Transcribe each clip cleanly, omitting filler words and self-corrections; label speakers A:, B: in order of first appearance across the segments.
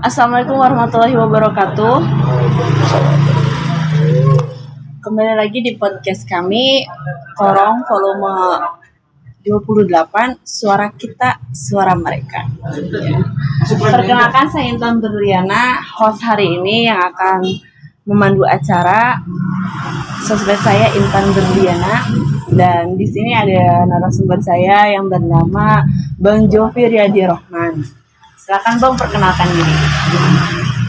A: Assalamualaikum warahmatullahi wabarakatuh. Kembali lagi di podcast kami Korong volume 28, Suara Kita, Suara Mereka. Perkenalkan, saya Intan Berliana, host hari ini yang akan memandu acara. Sosmed saya Intan Berliana, dan di sini ada narasumber saya yang bernama Bang Jovi Riyadi Rohman. Silakan Bang, perkenalkan diri.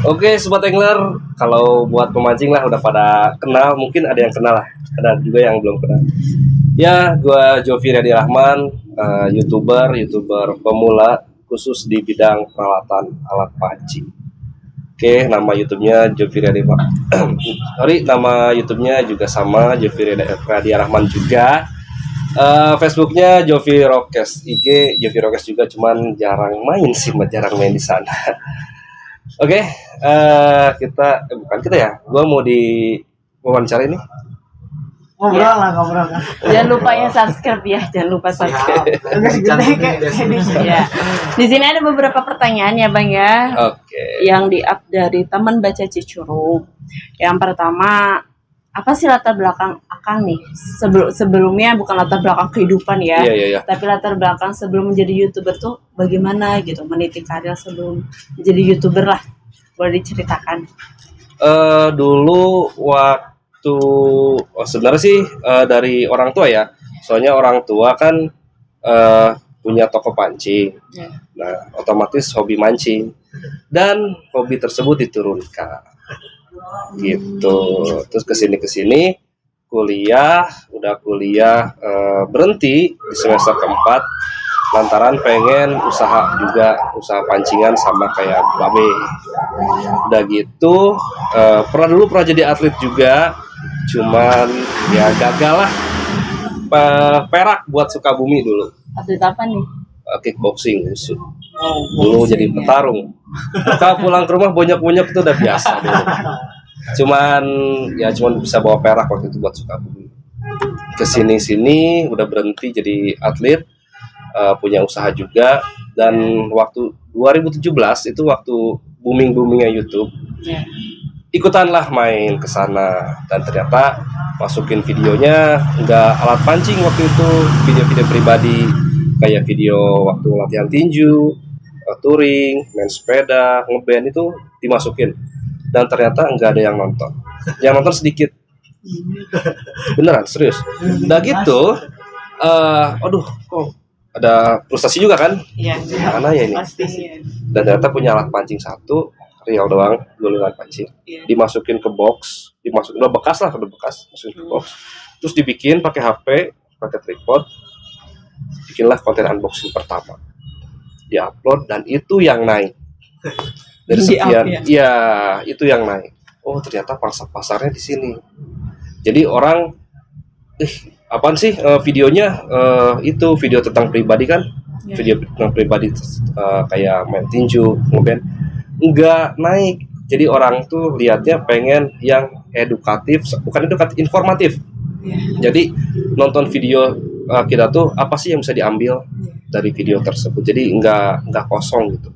B: Oke, Sobat Angler, kalau buat pemancing lah udah pada kenal, mungkin ada yang kenal lah, ada juga yang belum kenal. Ya, gua Jovi Riyadi Rohman, YouTuber pemula khusus di bidang peralatan alat pancing. Oke, nama YouTube-nya Jovi Riyadi nama YouTube-nya juga sama, Jovi Riyadi Rohman juga. Facebook-nya Jovi Rokes, IG Jovi Rokes juga, cuman jarang main di sana. Oke, bukan kita ya. Gua mau di wawancara ini.
A: Ngobrol. Jangan lupa ya subscribe ya, jangan lupa subscribe. Ya. Di sini ada beberapa pertanyaan ya Bang ya.
B: Oke.
A: Yang di-up dari teman baca Cicurug. Yang pertama, apa sih latar belakang Akang nih? Sebelumnya bukan latar belakang kehidupan ya.
B: Iya.
A: Tapi latar belakang sebelum menjadi YouTuber tuh bagaimana gitu, meniti karir sebelum menjadi YouTuber lah. Boleh diceritakan.
B: Dulu waktu sebenarnya sih dari orang tua ya. Soalnya orang tua kan punya toko pancing. Nah, otomatis hobi mancing. Dan hobi tersebut diturunkan. Gitu. Terus kesini kuliah berhenti di semester keempat lantaran pengen usaha pancingan sama kayak Babe. Udah gitu pernah jadi atlet juga, cuman ya gagal lah. Perak buat Sukabumi dulu.
A: Atlet apa nih?
B: Kickboxing dulu jadi petarung. Kalau pulang ke rumah bonyok-bonyok itu udah biasa dulu. Cuman bisa bawa perak waktu itu buat Sukabumi. Kesini udah berhenti jadi atlet, punya usaha juga. Dan waktu 2017 itu waktu boomingnya YouTube, ikutanlah main ke sana, dan ternyata masukin videonya nggak alat pancing waktu itu, video-video pribadi kayak video waktu latihan tinju, touring, main sepeda, ngeband itu dimasukin, dan ternyata nggak ada yang nonton. Yang nonton sedikit. Beneran, serius. Udah gitu, kok ada frustasi juga kan?
A: Iya.
B: Mana ya ini?
A: Pasti.
B: Dan ternyata punya alat pancing satu, real doang, gulungan pancing. Dimasukin ke box, udah bekas, masukin ke box. Terus dibikin pakai HP, pakai tripod. Bikinlah konten unboxing pertama. Di-upload, dan itu yang naik. Dari sekian, itu yang naik. Oh, ternyata pasarnya di sini. Jadi orang, apaan sih videonya? Itu video tentang pribadi kan? Video tentang pribadi kayak main tinju, ngeband, nggak naik. Jadi orang tuh lihatnya pengen yang informatif. Jadi nonton video kita tuh apa sih yang bisa diambil dari video tersebut. Jadi nggak kosong gitu.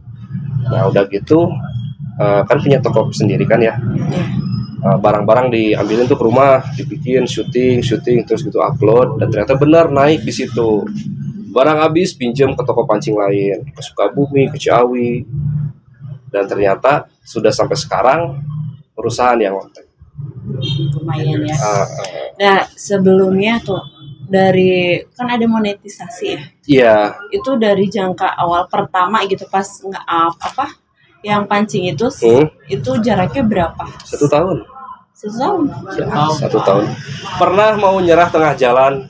B: Nah udah gitu kan punya toko sendiri kan ya. Barang-barang diambilin tuh ke rumah, dibikin syuting terus gitu upload, dan ternyata benar naik di situ. Barang habis pinjam ke toko pancing lain, ke Sukabumi, ke Ciawi, dan ternyata sudah sampai sekarang perusahaan yang ngontek.
A: Lumayan ya. Nah sebelumnya tuh dari kan ada monetisasi ya.
B: Iya.
A: Itu dari jangka awal pertama gitu pas yang pancing itu jaraknya berapa?
B: 1 tahun.
A: 1 tahun.
B: Ya, 1 tahun. Pernah mau nyerah tengah jalan,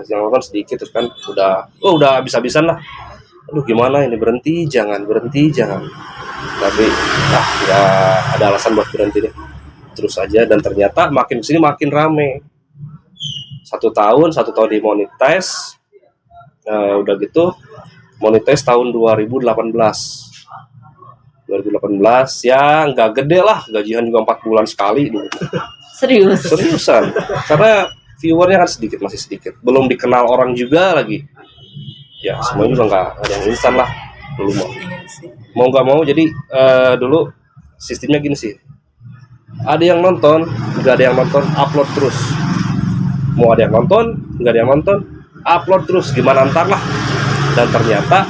B: yang nonton sedikit terus kan udah habis-habisan lah. Aduh gimana ini, berhenti jangan. Tapi ya ada alasan buat berhenti deh. Terus aja, dan ternyata makin kesini makin rame. 1 tahun dimonetize. Udah gitu monetize tahun 2018 ya nggak gede lah, gajian juga 4 bulan sekali dulu. Seriusan, karena viewernya kan masih sedikit, belum dikenal orang juga lagi. Ya semuanya juga nggak ada yang instan lah. dulu mau.
A: Iya sih.
B: Mau nggak mau jadi dulu sistemnya gini sih, ada yang nonton nggak ada yang nonton upload terus, mau ada yang nonton nggak ada yang nonton upload terus, gimana ntar lah. Dan ternyata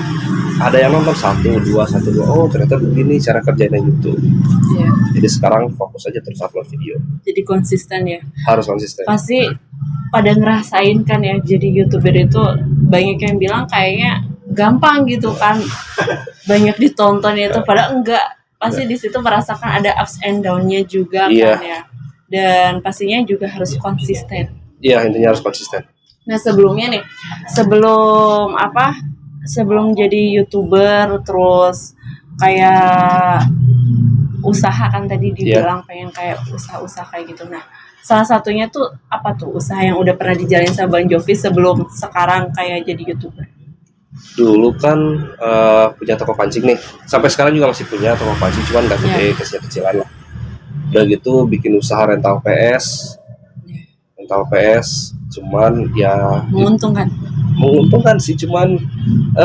B: ada yang nonton 1, 2, oh ternyata begini cara kerjanya YouTube.
A: Iya.
B: Jadi sekarang fokus aja terus upload video,
A: Jadi konsisten ya.
B: harus konsisten.
A: Pasti pada ngerasain kan ya, jadi YouTuber itu banyak yang bilang kayaknya gampang gitu kan, banyak ditonton itu, padahal enggak. Pasti di situ merasakan ada ups and down-nya juga
B: Iya.
A: kan ya. Dan pastinya juga harus konsisten.
B: Iya, intinya harus konsisten.
A: Nah sebelumnya nih, sebelum jadi YouTuber terus kayak usaha kan tadi dibilang pengen kayak usaha-usaha kayak gitu. Nah salah satunya tuh apa tuh usaha yang udah pernah dijalin sama Bang Jovi sebelum sekarang kayak jadi YouTuber?
B: Dulu kan punya toko pancing nih, sampai sekarang juga masih punya toko pancing, cuman nggak gede, kecil-kecilan lah. Udah gitu bikin usaha rental PS, cuman ya menguntungkan sih, cuman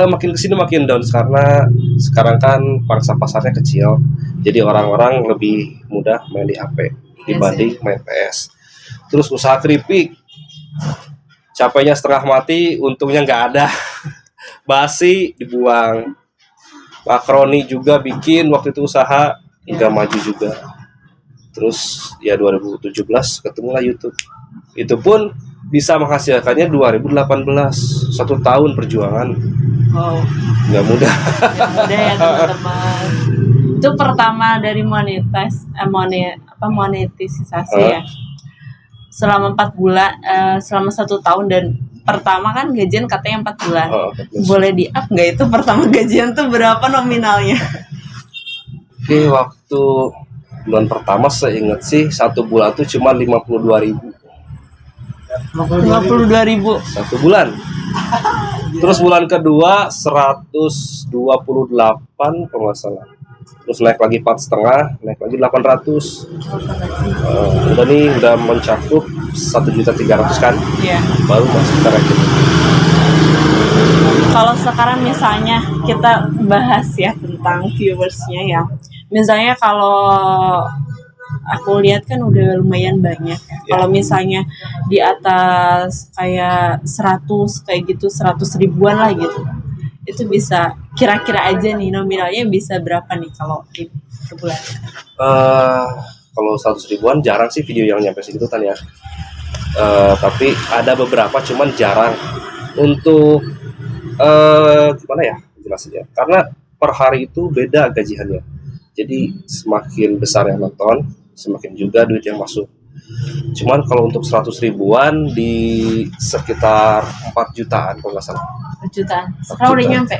B: makin kesini makin down karena sekarang kan pangsa pasarnya kecil, jadi orang-orang lebih mudah main di HP dibanding main PS. Terus usaha keripik, capeknya setengah mati, untungnya nggak ada. Basi dibuang. Makaroni juga bikin waktu itu usaha, nggak maju juga. Terus ya 2017 ketemulah YouTube. Itu pun bisa menghasilkannya 2018, 1 tahun perjuangan.
A: Wow,
B: Nggak mudah.
A: udah ya teman-teman. Itu pertama dari monetisasi ya. Selama 4 bulan, selama 1 tahun, dan pertama kan gajian katanya 4 bulan. Boleh di up nggak itu pertama gajian tuh berapa nominalnya?
B: Oke, waktu bulan pertama seingat sih 1 bulan tuh cuma 52.000.
A: 52.000
B: 1 bulan. Terus bulan kedua 128 kalau nggak salah. Terus naik lagi 4,5, naik lagi 800. Udah mencakup 1.300.000 kan?
A: Iya.
B: Baru masuk kita ranking.
A: Kalau sekarang misalnya kita bahas ya tentang viewersnya ya. Misalnya kalau aku lihat kan udah lumayan banyak ya. Kalau misalnya di atas kayak 100 kayak gitu, 100 ribuan lah gitu. Itu bisa kira-kira aja nih nominalnya bisa berapa nih kalau di per bulan?
B: Kalau 100 ribuan jarang sih video yang nyampe segitu kan ya. Tapi ada beberapa cuman jarang. Untuk gimana ya jelasnya? Karena per hari itu beda gajiannya. Jadi semakin besar yang nonton, semakin juga duit yang masuk. Cuman kalau untuk 100 ribuan di sekitar 4 jutaan kalau nggak salah.
A: 4 jutaan. Sekarang udah nyampe?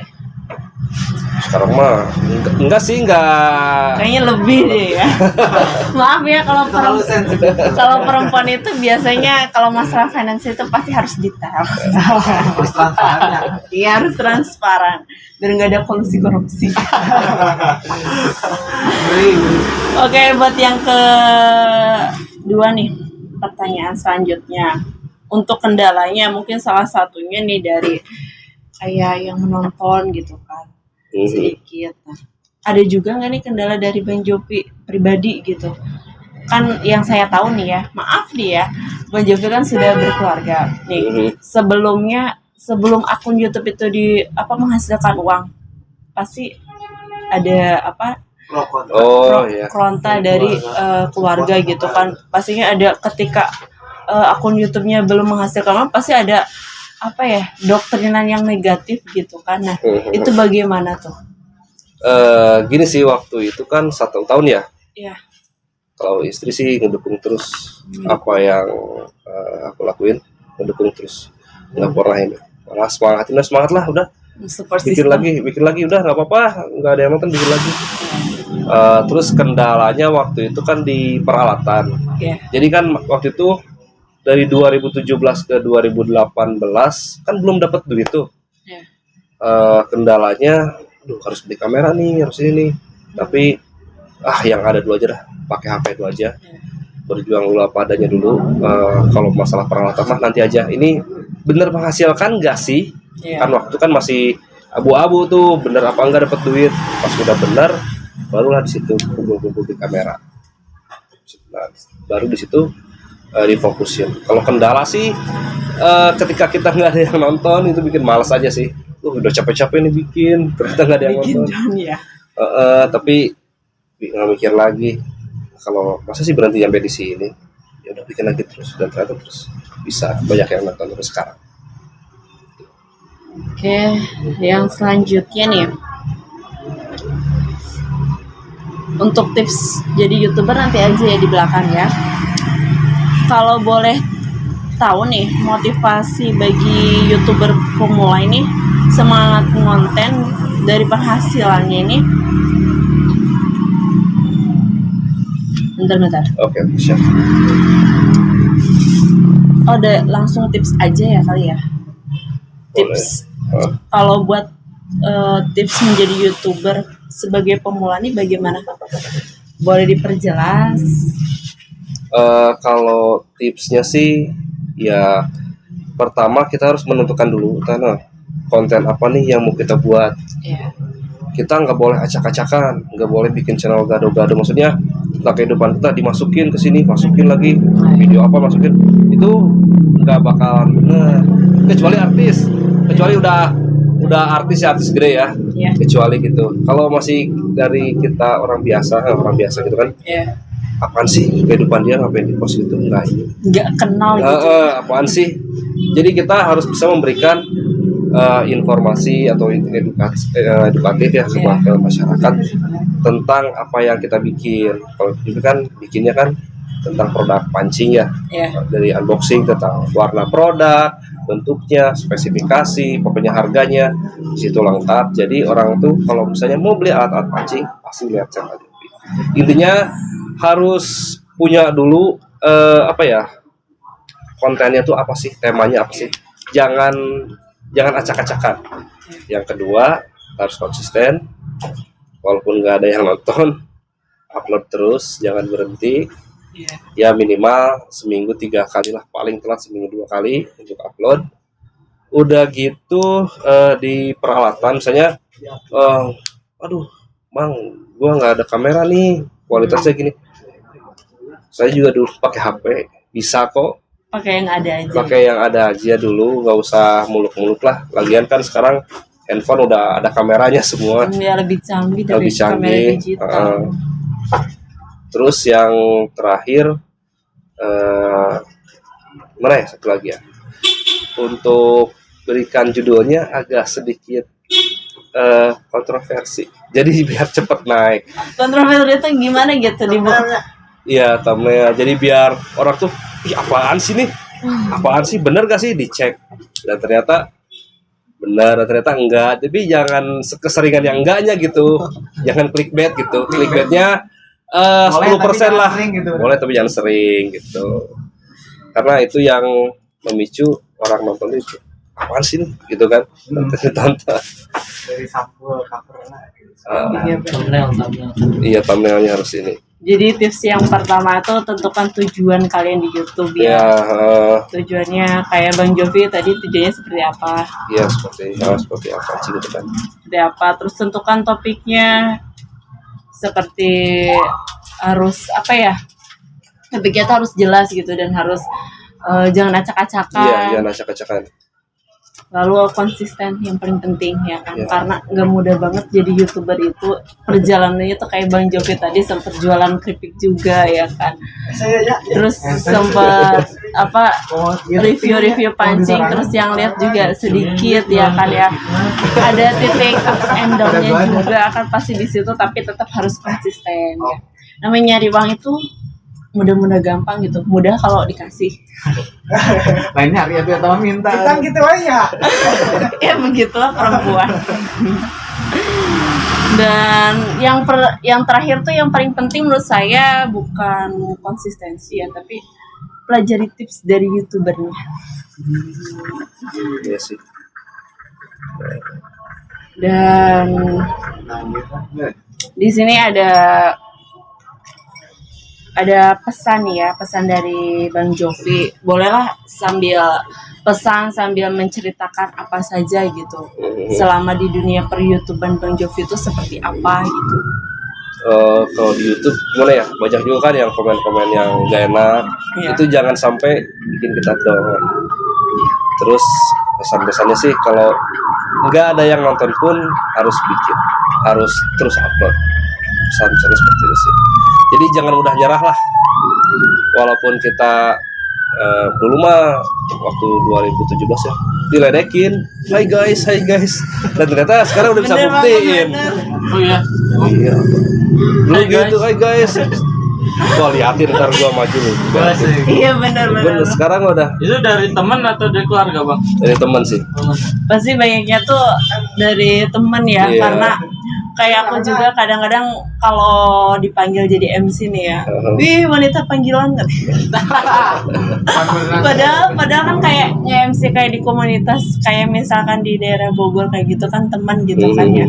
B: Sekarang mah enggak sih, enggak.
A: Kayaknya lebih deh ya. Maaf ya kalau perempuan itu biasanya kalau masalah finance itu pasti harus detail.
C: Harus transparan ya.
A: Iya, harus transparan biar nggak ada kolusi korupsi. Oke, buat yang kedua nih, pertanyaan selanjutnya. Untuk kendalanya mungkin salah satunya nih dari kayak yang menonton gitu kan. Sedikit. Nah, ada juga nggak nih kendala dari Bang Jovi pribadi gitu? Kan yang saya tahu nih ya, maaf nih ya, Bang Jovi kan sudah berkeluarga nih. Sebelum akun YouTube itu menghasilkan uang, pasti ada keronta dari keluarga gitu kan. Pastinya ada ketika akun YouTube-nya belum menghasilkan uang, pasti ada doktrinan yang negatif gitu kan. Nah, itu bagaimana tuh?
B: Gini sih, waktu itu kan 1 tahun ya.
A: Iya.
B: Kalau istri sih ngedukung terus apa yang aku lakuin, ngedukung terus, nggak pernah ini. Malah semangat lah, udah bikin lagi, udah nggak apa-apa, nggak ada yang nonton, bikin lagi. Terus kendalanya waktu itu kan di peralatan. Jadi kan waktu itu dari 2017 ke 2018 kan belum dapat duit tuh. Kendalanya harus beli kamera nih, harus ini nih. Tapi yang ada dulu aja dah, pakai HP dulu aja. Berjuang dulu apa adanya dulu. Kalau masalah peralatan mah nanti aja. Ini bener menghasilkan nggak sih? Kan waktu itu kan masih abu-abu tuh, bener apa enggak dapat duit. Pas udah bener, barulah di situ kumpul-kumpul di kamera. Nah, baru di situ difokusin. Kalau kendala sih ketika kita nggak ada yang nonton itu bikin malas aja sih. Udah capek-capek nih bikin, ternyata nggak ada yang
A: Bikin
B: nonton.
A: down ya.
B: Tapi nggak mikir lagi. Kalau masa sih berhenti sampai di sini, ya udah bikin lagi terus, dan ternyata terus bisa banyak yang nonton terus sekarang.
A: Oke, yang selanjutnya nih. Untuk tips jadi YouTuber nanti aja ya di belakang ya. Kalau boleh tahu nih motivasi bagi YouTuber pemula ini semangat konten dari penghasilannya ini. Bentar.
B: Oke, siap.
A: Oh, udah langsung tips aja ya kali ya. Tips. Kalau buat tips menjadi YouTuber sebagai pemula nih bagaimana? Boleh diperjelas?
B: Kalau tipsnya sih, ya pertama kita harus menentukan dulu karena konten apa nih yang mau kita buat.
A: Iya.
B: Kita nggak boleh acak-acakan, nggak boleh bikin channel gado-gado. Maksudnya tentang kehidupan kita dimasukin ke sini, masukin lagi video apa masukin, itu nggak bakalan bener. Kecuali artis, kecuali udah artis gede ya.
A: Iya.
B: Kecuali gitu. Kalau masih dari kita orang biasa gitu kan,
A: Iya.
B: apaan sih kehidupan dia ngapain di post gitu, enggak ini.
A: Nggak kenal gitu.
B: Apaan sih? Jadi kita harus bisa memberikan informasi atau edukatif ya ke masyarakat tentang apa yang kita bikin. Kalau itu kan bikinnya kan tentang produk pancing ya, dari unboxing tentang warna produk, bentuknya, spesifikasi, pokoknya harganya, di situ lengkap. Jadi orang tuh kalau misalnya mau beli alat-alat pancing pasti lihat channel Jovi. Intinya harus punya dulu kontennya tuh apa sih, temanya apa sih, jangan acak-acakan. Yang kedua harus konsisten, walaupun nggak ada yang nonton, upload terus, jangan berhenti. Ya minimal seminggu 3 kali lah, paling telat seminggu 2 kali untuk upload. Udah gitu di peralatan misalnya aduh Mang, gua nggak ada kamera nih, kualitasnya gini. Saya juga dulu pakai HP, bisa kok.
A: Pakai yang ada aja.
B: Pakai yang ada aja dulu, nggak usah muluk-muluk lah. Lagian kan sekarang handphone udah ada kameranya semua.
A: Ya lebih canggih dari
B: Lebih
A: kamera
B: canggih.
A: digital.
B: Terus yang terakhir mana ya, satu lagi ya. Untuk berikan judulnya agak sedikit kontroversi. Jadi biar cepet naik.
A: Kontroversi itu gimana gitu di
B: Iya, thumbnail. Jadi biar orang tuh, ih apaan sih nih? Apaan sih? Bener gak sih dicek? Dan ternyata bener, ternyata enggak. Jadi jangan keseringan yang enggaknya gitu. Jangan clickbait gitu. Clickbaitnya 10% lah.
C: Gitu.
B: Boleh tapi jangan sering gitu. Karena itu yang memicu orang nonton itu. Apaan sih nih? Gitu kan? Tonton.
C: Dari sampul covernya.
A: thumbnail.
B: Iya, thumbnailnya harus ini.
A: Jadi tips yang pertama itu tentukan tujuan kalian di YouTube ya.
B: Ya,
A: Tujuannya kayak Bang Jovi tadi tujuannya seperti apa?
B: iya seperti apa sih gitu kan.
A: Seperti apa? Terus tentukan topiknya seperti harus apa ya? Topiknya tuh harus jelas gitu dan harus jangan acak-acakan.
B: Iya, jangan acak-acakan.
A: Lalu konsisten yang paling penting ya kan,
B: Iya.
A: karena nggak mudah banget jadi YouTuber itu. Perjalanannya tuh kayak Bang Jovi tadi sempat jualan keripik juga ya kan. Terus sempat review pancing, terus yang lihat juga sedikit ya kan ya. Ada titik ups and down-nya juga akan pasti di situ, tapi tetap harus konsisten ya. Namanya nyari uang itu mudah-mudah gampang gitu, mudah kalau dikasih.
C: Lainnya hari itu atau minta. Kita gitu aja.
A: Ya begitulah perempuan. Dan yang terakhir tuh yang paling penting menurut saya bukan konsistensi ya, tapi pelajari tips dari YouTubernya.
B: Iya sih.
A: Dan di sini ada ada pesan nih ya, pesan dari Bang Jovi. Bolehlah sambil pesan sambil menceritakan apa saja gitu. Selama di dunia per-YouTubean Bang Jovi itu seperti apa gitu.
B: Kalau di YouTube gimana ya, banyak juga kan yang komen-komen yang gak enak.
A: Iya.
B: Itu jangan sampai bikin kita down. Terus pesan-pesannya sih, kalau nggak ada yang nonton pun harus bikin, harus terus upload. Pesan-pesannya seperti itu sih. Jadi jangan mudah nyerah lah. Walaupun kita dulu mah waktu 2017 ya diledekin, hai guys, dan ternyata sekarang udah bisa
A: Bener banget,
B: buktiin.
A: bener.
D: Oh iya.
B: Iya. Dulu
D: Hai,
B: gitu, hai guys. Gua liatin ntar gua maju nih.
A: Iya benar-benar.
B: Bener, sekarang udah
D: Itu dari teman atau dari keluarga, Bang?
B: dari teman sih.
A: Pasti banyaknya tuh dari temen ya,
B: Iya.
A: karena kayak aku juga kadang-kadang kalau dipanggil jadi MC nih ya, wih wanita panggilan kan. padahal kan kayak MC kayak di komunitas kayak misalkan di daerah Bogor kayak gitu kan teman gitu kan ya.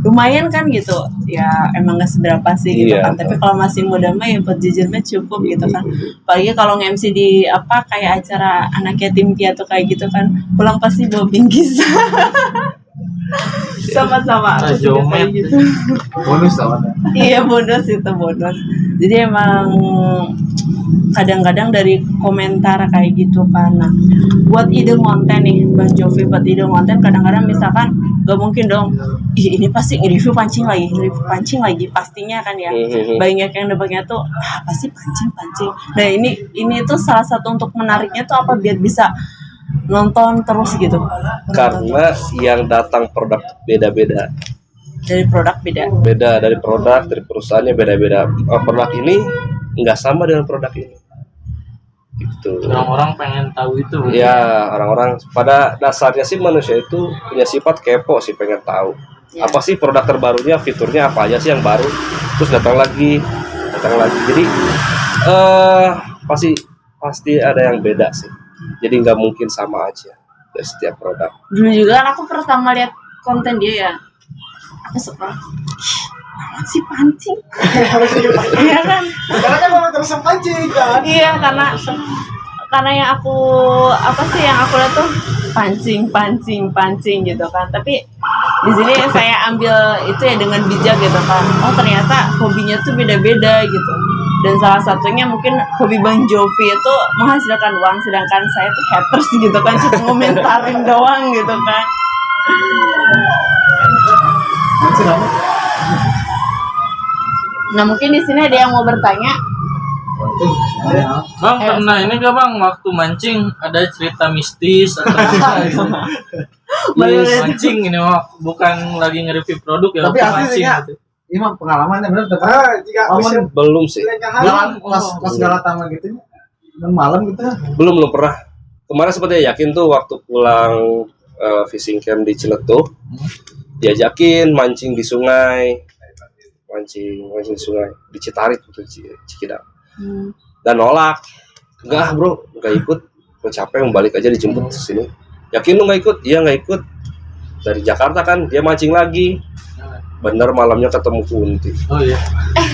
A: Lumayan kan gitu ya, emang gak seberapa sih gitu
B: Iya.
A: kan, tapi kalau masih muda mah ya buat jujur mah cukup gitu kan. Apalagi kalau nge-MC di apa kayak acara anak yatim piatu kayak gitu kan, pulang pasti bawa bingkis. Sama-sama aku juga kayak gitu.
C: Bonus sama.
A: Iya bonus itu bonus. Jadi emang kadang-kadang dari komentar kayak gitu kan. Nah, buat ide konten nih Bang Jovi, buat ide konten kadang-kadang misalkan gak mungkin dong, ih ini pasti nge-review pancing lagi pastinya kan ya. Banyak yang nebaknya tuh pasti pancing. Nah ini tuh salah satu untuk menariknya tuh apa biar bisa nonton terus gitu.
B: Karena yang datang produk beda-beda.
A: Dari produk beda.
B: Beda dari produk, dari perusahaannya beda-beda. Produk ini nggak sama dengan produk ini. Gitu.
D: Orang-orang pengen tahu itu.
B: Ya, orang-orang pada dasarnya sih manusia itu punya sifat kepo sih, pengen tahu.
A: Ya.
B: Apa sih produk terbarunya, fiturnya apa aja sih yang baru. Terus datang lagi. Jadi pasti ada yang beda sih. Jadi nggak mungkin sama aja dari setiap produk.
A: Dulu juga kan aku pertama lihat konten dia ya, aku suka amat sih pancing. Iya kan?
C: Karena kan orang terus pancing kan.
A: Iya karena yang aku lihat tuh pancing gitu kan. Tapi di sini saya ambil itu ya dengan bijak gitu kan. Oh ternyata hobinya tuh beda-beda gitu. Dan salah satunya mungkin hobi Bang Jovi itu menghasilkan uang, sedangkan saya tuh haters gitu kan, cuma ngomentarin doang gitu kan. Nah mungkin di sini ada yang mau bertanya.
D: Bang, pernah ini gak Bang, waktu mancing ada cerita mistis atau mancing ini bukan lagi nge-review produk ya,
C: Tapi
D: waktu
C: asli
D: mancing
C: ya.
D: gitu.
C: Ini mah pengalamannya bener tuh.
B: Belum sih.
C: Pas Galatama gitu. Malam gitu.
B: Belum pernah. Kemarin sepertinya yakin tuh waktu pulang fishing camp di Ciletuh, diajakin mancing di sungai, mancing di sungai di Citarit gitu, Cikidang. Dan nolak, enggak bro, nggak ikut, gue capek, mau balik aja, dijemput ke sini. Yakin lu nggak ikut? Iya nggak ikut. Dari Jakarta kan dia mancing lagi. Bener malamnya ketemu kunti.
D: Oh iya.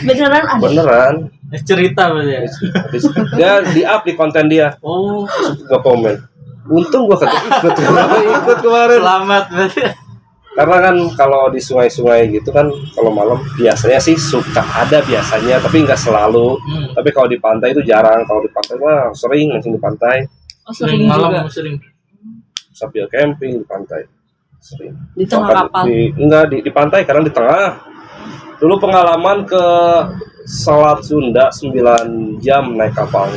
A: Beneran ada?
B: Beneran.
D: Cerita berarti ya.
B: Dia di-up di konten dia.
D: Oh,
B: Gua komen. Untung gua ikut kemarin.
D: selamat berarti.
B: Karena kan kalau di sungai-sungai gitu kan kalau malam biasanya sih suka ada biasanya, tapi nggak selalu. Tapi kalau di pantai itu jarang. Kalau di pantai mah sering mancing di pantai.
A: Oh sering
D: malam
A: juga.
D: sering.
B: Sambil camping di pantai. Sering.
A: Di tengah
B: Bahkan
A: kapal.
B: Di pantai, karena di tengah. Dulu pengalaman ke Selat Sunda 9 jam naik kapal.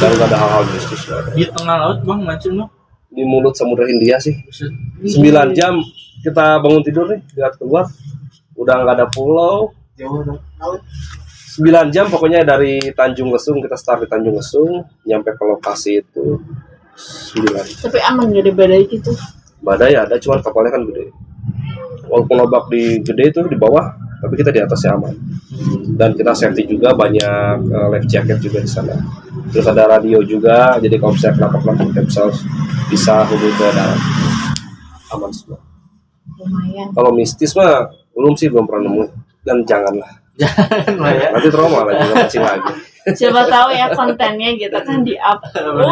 B: Dan nggak ada hal-hal mistis.
D: Di tengah laut Bang mancing lo.
B: Di mulut Samudra Hindia sih.
D: Buset.
B: 9 jam kita bangun tidur nih, lihat keluar udah nggak ada pulau. 9 jam pokoknya dari Tanjung Lesung, kita start di Tanjung Lesung nyampe ke lokasi itu 9.
A: Tapi aman gak ada badai gitu.
B: Badai ada, cuman kapalnya kan gede. Walaupun ombak di gede itu di bawah, tapi kita di atasnya aman. Dan kita safety juga, banyak life jacket juga di sana. Terus ada radio juga, jadi kalau misalnya kenapa-kenapa kita bisa hubungi ke darat. Aman semua.
A: Lumayan.
B: Kalau mistis mah belum pernah nemu, dan janganlah.
C: Jangan lah ya.
B: Nanti trauma lagi nggak mancing lagi.
A: Siapa tahu ya kontennya gitu kan di up.
D: Viral.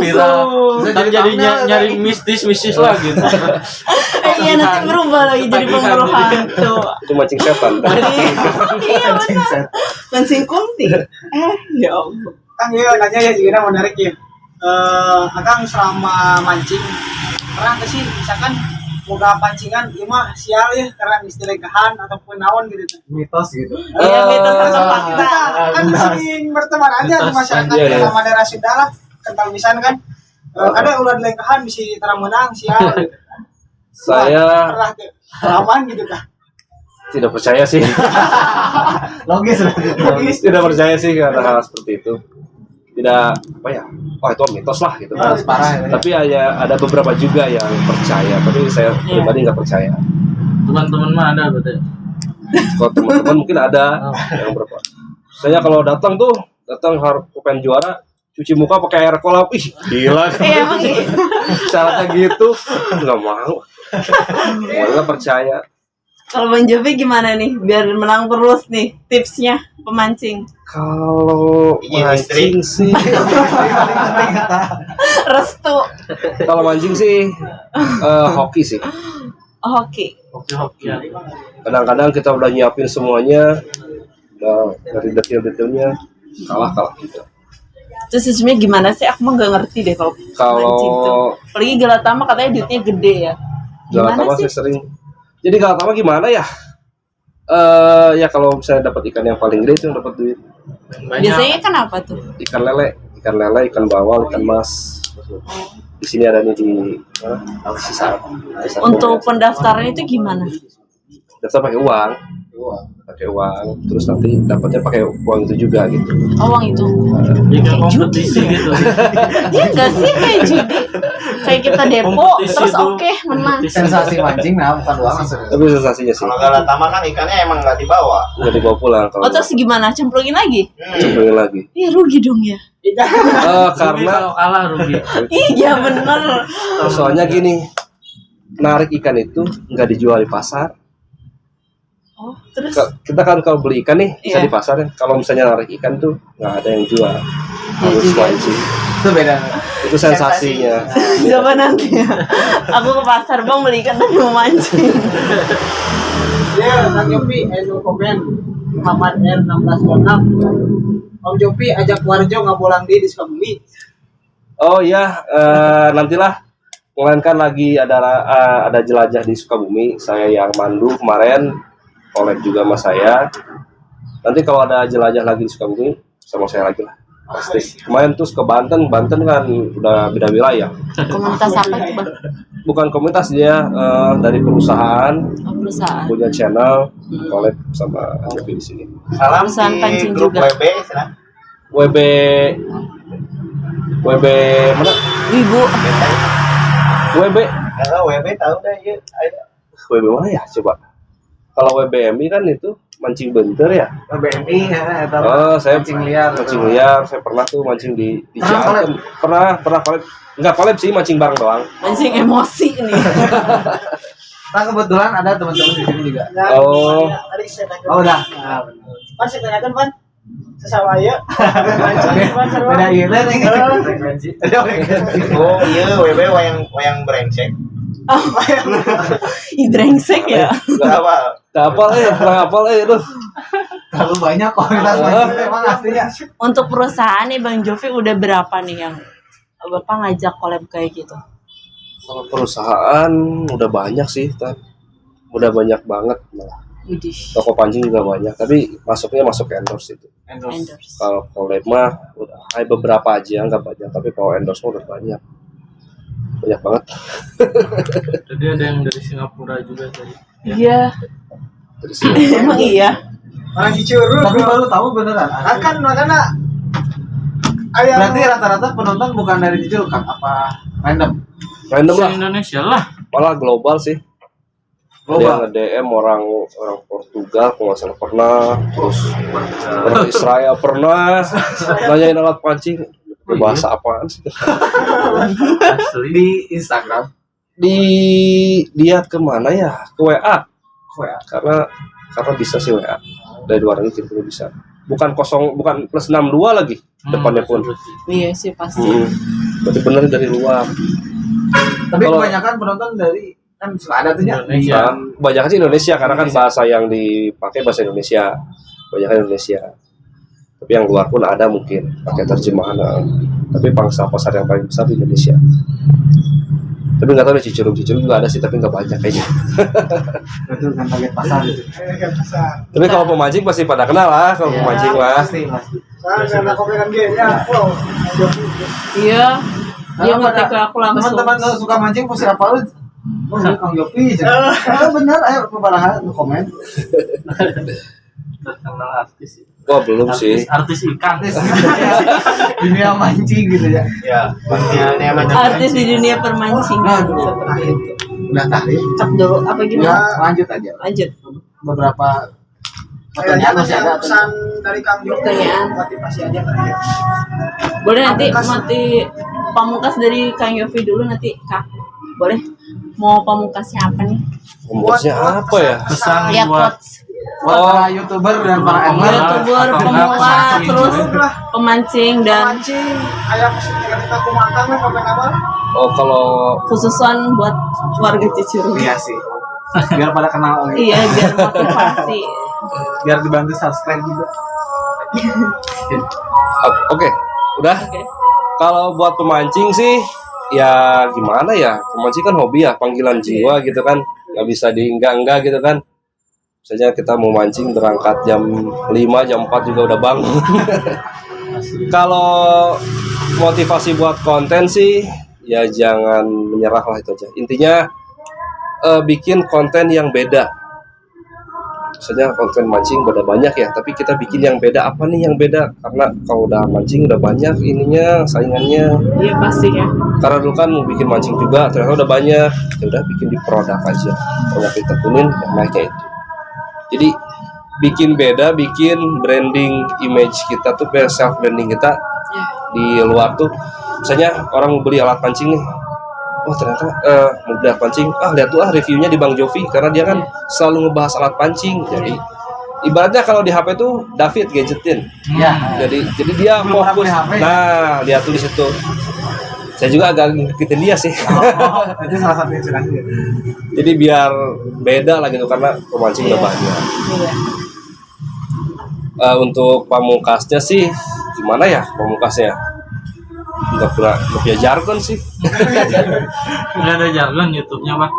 A: Langsung.
D: Ntar jadi nyari mistis lagi.
A: Iya nanti berubah lagi jadi pemburu hantu.
B: Itu mancing setan.
A: Iya benar. Mancing kunti. Ya Allah.
E: Kang iya nanya ya juga menarik ya. Akang selama mancing pernah nggak sih misalkan boga pancingan ieu mah sial ya karena istilegahan ataupun naon gitu tuh.
C: Mitos gitu.
A: Iya mitos atau
E: Kita
A: fakta.
E: kan sering berteman aja di masyarakat
B: Iya, iya.
E: sama daerah Sunda lah. Kental misalnya kan ada ulah dilegahan bisa terang menang sial gitu.
B: Saya
E: Pernah tuh pengalaman gitu kan.
B: tidak percaya sih.
C: Logis.
B: Tidak percaya sih karena hal seperti itu. Tidak apa ya? Oh itu mitos lah gitu.
C: Mitos parah ya.
B: Tapi ada beberapa juga yang percaya. Tapi saya pribadi nggak percaya.
D: Teman-teman mah ada berarti.
B: Kalau teman-teman mungkin ada yang berapa. Saya kalau datang harus pengen juara, cuci muka pakai air kolam. Ih, gila.
A: Iya emang gitu.
B: Syaratnya gitu, nggak mau. Nggak percaya.
A: Kalau Bang Jovi gimana nih biar menang terus nih tipsnya pemancing?
B: Kalau mancing sih,
A: Restu.
B: kalau mancing sih hoki sih.
A: Oh, oke.
D: Hoki.
B: Kadang-kadang kita udah nyiapin semuanya, dari detail-detailnya kalah gitu.
A: Terus sebenarnya gimana sih? Aku mah nggak ngerti deh kalau mancing tuh.
B: Kalau
A: Apalagi Galatama katanya duitnya gede ya. Gimana
B: Galatama
A: sih?
B: saya sering. Jadi Galatama gimana ya? Ya kalau misalnya dapat ikan yang paling gede itu yang dapat duit.
A: Biasanya kan apa tuh?
B: Ikan lele, ikan bawal, ikan mas. Di sini ada nih di mana? Sisa.
A: Untuk pendaftaran itu gimana?
B: Daftar pakai uang, terus nanti dapatnya pakai uang itu juga gitu.
A: Oh, uang itu.
D: Bikin kompetisi gitu.
A: Iya nggak sih kayak judi? Kayak kita depo
D: Kompetisi
A: terus
D: tuh.
A: oke menang.
C: Sensasi mancing nah bukan uang langsung.
B: Tapi sensasinya sih
F: Kalau Galatama kan ikannya emang nggak dibawa.
B: nggak dibawa pulang kalau
A: Oh terus gimana? Cemplungin lagi?
B: cemplungin lagi.
A: Iya rugi dong ya.
D: Rugi
B: Karena
D: kalau kalah rugi.
A: Iya bener.
B: soalnya gini, narik ikan itu nggak dijual di pasar.
A: Oh terus?
B: Kita kan kalau beli ikan nih bisa
A: Iya.
B: di pasar ya. Kalau misalnya narik ikan tuh nggak ada yang jual. Harus
A: juga.
B: mancing.
C: Itu beda.
B: Itu sensasinya.
A: Coba nanti ya. Aku ke pasar bang beli ikan tapi mau mancing.
E: Ya, Kang Jopi, no komen. Muhammad R 1626. Om Jopi ajak Warjo ngabolang di Sukabumi.
B: Oh iya, nantilah melainkan lagi ada jelajah di Sukabumi. Saya yang mandu kemarin, collab juga sama saya. Nanti kalau ada jelajah lagi di Sukabumi, sama saya lagi lah. Pasti. Kemarin terus ke Banten kan udah beda wilayah.
A: Komunitas apa itu bang?
B: Bukan komunitas dia dari perusahaan
A: Oh, perusahaan.
B: punya channel collab sama Jopi di sini.
F: Salam
A: Perusahaan
F: di
A: pancing
F: grup
A: juga.
F: WB, sana.
B: WB mana?
A: Ibu.
B: WB
F: Kalau WB tahu dah ya. Ada.
B: WB mana ya coba? Kalau WBMI kan itu mancing bentar ya.
C: BMI ya eta
B: Oh, saya
C: mancing liar.
B: mancing liar. Saya pernah tuh mancing di
C: Pernah
B: Ciatem. Pernah collab. Enggak collab sih, mancing bareng doang.
A: Mancing emosi nih.
C: Nah kebetulan ada teman-teman di sini juga.
B: Oh.
E: Tadi saya tanyakan.
C: Oh udah.
E: Pan saya tanyakan pan. Sesama ya. Mancing pan sarua.
C: Beda iya teh frekuensi.
F: Oh iya WB wayang brengsek.
A: Ih brengsek ya.
F: Apa?
B: Tak apal aduh.
C: Terlalu banyak komunitas mancing emang aslinya.
A: Untuk perusahaan nih Bang Jovi udah berapa nih yang Bapak ngajak collab kayak gitu?
B: Kalau perusahaan udah banyak sih, udah banyak banget malah.
A: Widih.
B: Toko pancing juga banyak, tapi masuk endorse itu.
A: Endorse.
B: Kalau collab mah udah beberapa aja, nggak banyak, tapi kalau endorse mah udah banyak banget.
D: Tadi ada yang dari Singapura juga tadi.
A: Iya.
B: Terus
A: Emang iya.
E: Orang Cicurug.
C: Tapi baru tahu beneran.
E: Akan makanya ayam
C: Berarti rata-rata penonton bukan dari Ciceruk kan? Apa random?
B: random lah,
D: Indonesia lah.
B: malah global sih. Ada yang nge-DM orang Portugal kalau nggak salah pernah, terus orang Israel pernah nanyain alat pancing bahasa apaan sih.
D: Asli.
C: Di Instagram.
B: Lihat kemana ya, ke WA
C: Oh ya.
B: karena bisa sih WA. dari luar negeri kirim bisa. Bukan plus 62 lagi depannya pun.
A: Iya sih pasti.
B: Berarti benar dari luar.
C: Tapi
B: Kalau-
C: kebanyakan penonton dari kan suka ada tuh ya.
D: Indonesia.
B: Banyak sih Indonesia karena kan bahasa yang dipakai bahasa Indonesia. Banyak Indonesia. Tapi yang luar pun ada mungkin pakai terjemahan. Tapi pangsa pasar yang paling besar di Indonesia. Tapi nggak tahu deh Cicerung juga ada sih tapi nggak banyak kayaknya.
C: Betul kan target pasar gitu.
B: Tapi kalau pemancing pasti pada kenal lah kalau
C: Iya,
B: pemancing lah.
C: pasti.
E: Karena komentar game ya. Wow.
A: Iya. Dia
C: Nah,
A: ngetik ke aku langsung.
C: Teman-teman kalau suka mancing pasti apa lu? Oh, ini Kang Yopi. Benar, ayo pembalahan komen.
D: Terkenal artis.
B: Wah belum sih.
D: Artis ikan.
C: Dunia mancing gitu ya.
F: Ya, pastinya ini emang
A: Artis di dunia permancingan
C: Aduh.
A: seperti itu.
C: Udah tarik.
A: Cap dulu apa
C: Ya,
A: gimana?
C: lanjut aja.
A: Lanjut.
C: Beberapa
E: Kayaknya
C: pertanyaan masih ada.
E: pesan dari Kang Joko.
A: Pertanyaan.
E: Motivasi aja terakhir.
A: Boleh nanti
E: Pamungkas.
A: pamungkas dari Kang Yofi dulu nanti Kak. Boleh? Mau pamungkasnya apa nih?
B: Pembuatnya apa ya?
D: Pesan
A: Ya
D: buat
A: quotes.
C: Buat para YouTuber dan para angler.
A: YouTuber,
D: atau
A: pemula,
D: enggak,
A: terus pemancing dan
E: Mancing, ayam kita kumatang lah komen apa?
B: Oh kalau
A: khususan buat warga Cicerung.
C: Iya sih. Biar pada kenal gitu.
A: Iya, biar motivasi.
C: Biar dibantu subscribe juga.
B: oke, udah.
A: Oke.
B: Kalau buat pemancing sih ya gimana ya? Pemancing kan hobi ya, panggilan jiwa gitu kan. Nggak bisa enggak gitu kan. Misalnya kita mau mancing berangkat jam 5, jam 4 juga udah bangun. Kalau motivasi buat konten sih ya jangan menyerah lah itu aja. Intinya bikin konten yang beda. Misalnya konten mancing udah banyak ya, tapi kita bikin yang beda. Apa nih yang beda? Karena kalau udah mancing udah banyak ininya, saingannya.
A: Iya pasti ya.
B: Karena dulu kan mau bikin mancing juga, ternyata udah banyak. Ya udah bikin di produk aja. Produk kita kunin yang naiknya itu. Jadi bikin beda, bikin branding image kita tuh self branding kita di luar tuh. Misalnya orang mau beli alat pancing nih, oh ternyata mau beli alat pancing, lihat tuh reviewnya di Bang Jovi karena dia kan selalu ngebahas alat pancing. Jadi ibaratnya kalau di HP tuh David gadgetin.
C: Ya.
B: Jadi dia
C: Belum
B: fokus.
C: pernah punya HP.
B: Nah, lihat tuh di situ. Saya juga agak ngikutin dia sih.
C: Itu salah satu inspirasi.
B: Jadi biar beda lah gitu karena pemancing udah banyak.
A: Iya.
B: Untuk pamungkasnya sih gimana ya pamungkasnya? Nggak punya jargon sih.
D: Udah ada jargon YouTube-nya, Pak.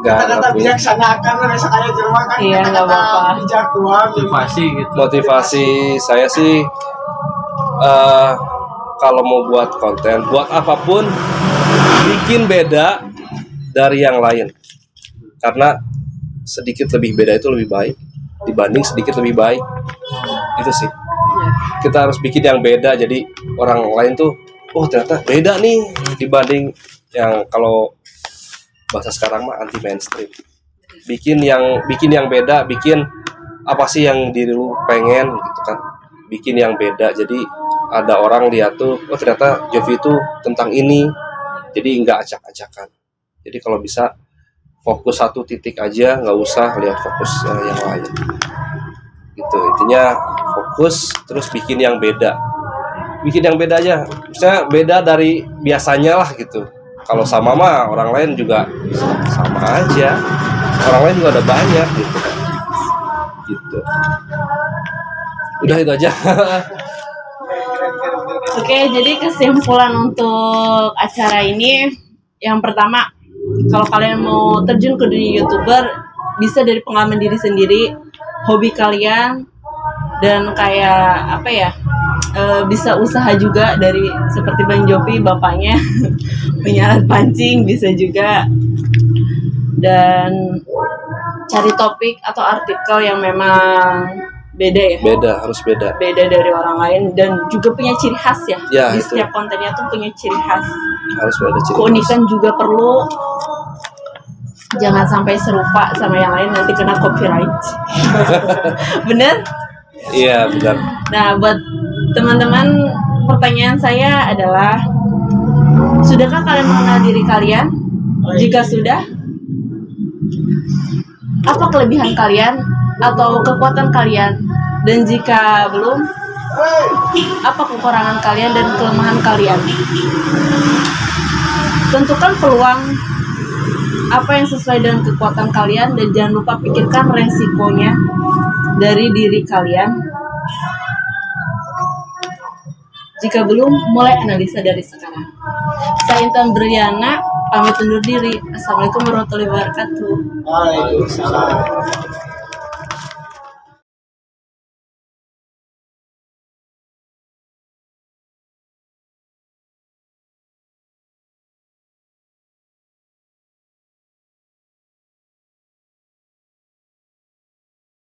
B: Nggak
E: Kata-kata
B: punya.
E: bijaksana kan biasa kayak Jerman kan.
A: Iya, nggak
E: kata-kata
A: apa-apa.
E: bijak doang.
D: Motivasi gitu.
B: Motivasi saya sih kalau mau buat konten, buat apapun bikin beda dari yang lain. Karena sedikit lebih beda itu lebih baik dibanding sedikit lebih baik. Itu sih. Kita harus bikin yang beda jadi orang lain tuh oh ternyata beda nih dibanding yang kalau bahasa sekarang mah anti mainstream. Bikin yang beda, bikin apa sih yang diri lu pengen gitu kan. Bikin yang beda jadi ada orang lihat tuh oh ternyata Jovi itu tentang ini. Jadi nggak acak-acakan. Jadi kalau bisa fokus satu titik aja, nggak usah lihat fokus yang lain. Gitu intinya fokus terus bikin yang beda. Bikin yang beda aja. Misalnya beda dari biasanya lah gitu. Kalau sama mah orang lain juga sama aja. Orang lain juga ada banyak gitu. Gitu. Udah itu aja.
A: Oke, jadi kesimpulan untuk acara ini yang pertama, kalau kalian mau terjun ke dunia YouTuber, bisa dari pengalaman diri sendiri, hobi kalian, dan kayak apa ya, bisa usaha juga dari seperti Bang Jovi, bapaknya punya alat pancing, bisa juga, dan cari topik atau artikel yang memang beda ya.
B: Harus beda.
A: Beda dari orang lain dan juga punya ciri khas ya.
B: Ya,
A: Di
B: itu.
A: setiap kontennya tuh punya ciri khas.
B: Harus beda ciri.
A: Keunikan juga perlu. Jangan sampai serupa sama yang lain nanti kena copyright. Bener?
B: Iya, benar.
A: Nah, buat teman-teman, pertanyaan saya adalah, sudahkah kalian mengenal diri kalian? Jika sudah, apa kelebihan kalian atau kekuatan kalian Dan jika belum, apa kekurangan kalian dan kelemahan kalian? Tentukan peluang apa yang sesuai dengan kekuatan kalian dan jangan lupa pikirkan resikonya dari diri kalian. Jika belum, mulai analisa dari sekarang. Saya Intan Briana, pamit undur diri. Assalamualaikum warahmatullahi wabarakatuh.
E: Waalaikumsalam.